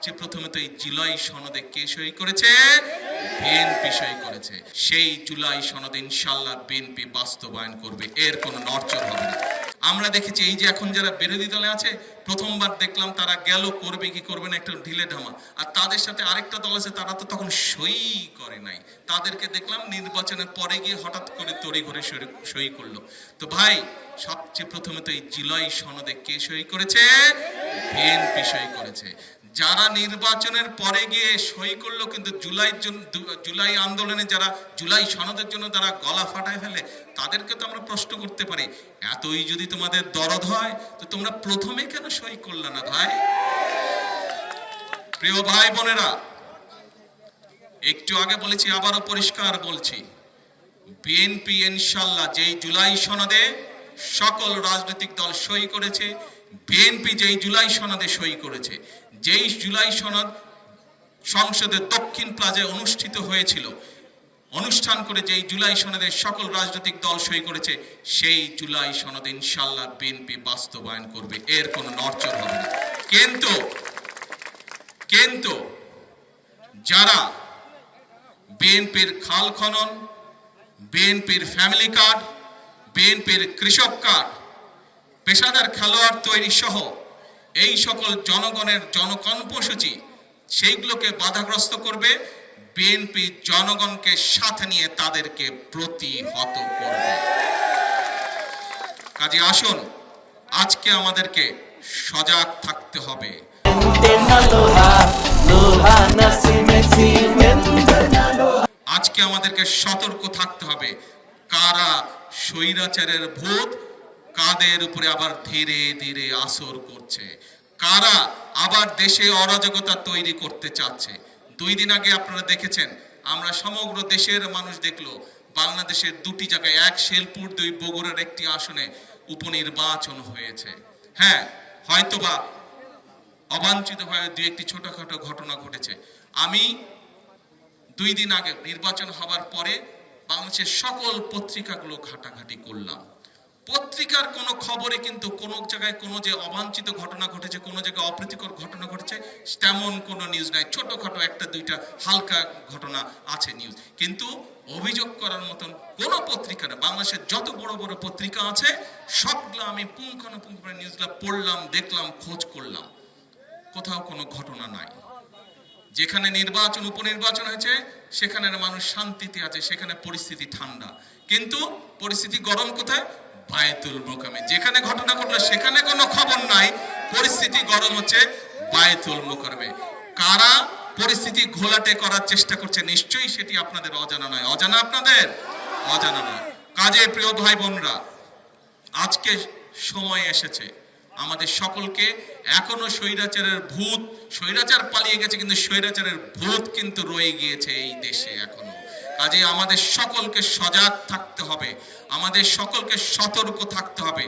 সবচেয়ে প্রথমে তো এই জুলাই সনদে কে সই করেছে? বিএনপি সই করেছে। সেই জুলাই সনদ ইনশাআল্লাহ বিএনপি বাস্তবায়ন করবে, এর কোনো নড়চড় হবে না। আমরা দেখেছি এই যে এখন যারা বিরোধী দলে আছে, প্রথমবার দেখলাম তারা গেল করবে কি করবে না একটা ঢিলে ঢামা, আর তাদের সাথে আরেকটা দল আছে তারা তো তখন সই করে নাই, তাদেরকে দেখলাম নির্বাচনের পরে গিয়ে হঠাৎ করে তড়িঘড়ি সই করলো। তো ভাই, সবচেয়ে প্রথমে তো এই জুলাই সনদে কে সই করেছে? বিএনপি সই করেছে। যারা নির্বাচনের পরে গিয়ে সই করলো কিন্তু জুলাই আন্দোলনে যারা জুলাই সনদের জন্য তারা গলা ফাটায় ফেলে, তাদেরকে তো আমরা প্রশ্ন করতে পারি, এতই যদি তোমাদের দরদ হয় তো তোমরা প্রথমে কেন সই করলে না ভাই? প্রিয় ভাই বোনেরা, একটু আগে বলেছি, আবারও পরিষ্কার বলছি, বিএনপি ইনশাআল্লাহ যেই জুলাই সনদে সকল রাজনৈতিক দল সই করেছে, বিএনপি যেই জুলাই সনদে সই করেছে, যেই জুলাই সনদ সংসদের দক্ষিণ প্লাজায় অনুষ্ঠিত হয়েছিল, অনুষ্ঠান করে যেই জুলাই সনদে সকল রাজনৈতিক দল সই করেছে, সেই জুলাই সনদ ইনশাআল্লাহ বিএনপি বাস্তবায়ন করবে, এর কোনো নড়চড় হবে না। কিন্তু যারা বিএনপির খাল খনন, বিএনপির ফ্যামিলি কার্ড, বিএনপির কৃষক কার্ড, পেশাদার খেলোয়াড় তৈরি সহ এই সকল জনগণের জনকর্মসূচি, সেইগুলোকে বাধাগ্রস্ত করবে, বিএনপি জনগণকে সাথে নিয়ে তাদেরকে প্রতিহত করবে। কাজে আসুন, আজকে আমাদেরকে সজাগ থাকতে হবে। আজকে আমাদেরকে সতর্ক থাকতে হবে, কারা স্বৈরাচারের ভূত কাদের উপরে আবার ধীরে ধীরে আসর করছে, কারা আবার দেশে অরাজকতা তৈরি করতে চাচ্ছে। 2 দিন আগে আপনারা দেখেছেন, আমরা সমগ্র দেশের মানুষ দেখলো, বাংলাদেশের 2টি জায়গায়, এক শেরপুর, 2 বগুড়ার একটি আসনে উপনির্বাচন হয়েছে। হ্যাঁ, হয়তোবা অবাঞ্ছিতভাবে 2-1টি ছোটখাটো ঘটনা ঘটেছে। আমি 2 দিন আগে নির্বাচন হবার পরে বাংলাদেশের সকল পত্রিকাগুলো ঘাটাঘাটি করলাম। পত্রিকার কোনো খবরে কিন্তু কোনো জায়গায় কোনো যে অবাঞ্ছিত ঘটনা ঘটেছে, কোনো জায়গায় অপ্রীতিকর ঘটনা ঘটেছে, তেমন কোনো নিউজ নাই। ছোটখাটো 1-2টা হালকা ঘটনা আছে নিউজ, কিন্তু অভিযোগ করার মতন কোনো পত্রিকা না। বাংলাদেশের যত বড় বড় পত্রিকা আছে সবগুলো আমি পুঙ্খানুপুঙ্খ নিউজগুলো পড়লাম, দেখলাম, খোঁজ করলাম, কোথাও কোনো ঘটনা নাই। যেখানে নির্বাচন, উপনির্বাচন হয়েছে, সেখানে মানুষ শান্তিতে আছে, সেখানে পরিস্থিতি ঠান্ডা। কিন্তু পরিস্থিতি গরম কোথায়? বায়তুল মোকাররমে। যেখানে ঘটনা ঘটলো সেখানে কোনো খবর নাই, পরিস্থিতি গরম হচ্ছে বায়তুল মোকাররমে। কারা পরিস্থিতি ঘোলাটে করার চেষ্টা করছে, নিশ্চয়ই সেটি আপনাদের অজানা নয়। অজানা আপনাদের? অজানা নয়। কাজে প্রিয় ভাই বোনরা, আজকে সময় এসেছে আমাদের সকলকে, এখনো স্বৈরাচারের ভূত, স্বৈরাচার পালিয়ে গেছে কিন্তু স্বৈরাচারের ভূত কিন্তু রয়ে গিয়েছে এই দেশে এখনো। কাজে আমাদের সকলকে সজাগ থাকতে হবে, আমাদের সকলকে সতর্ক থাকতে হবে।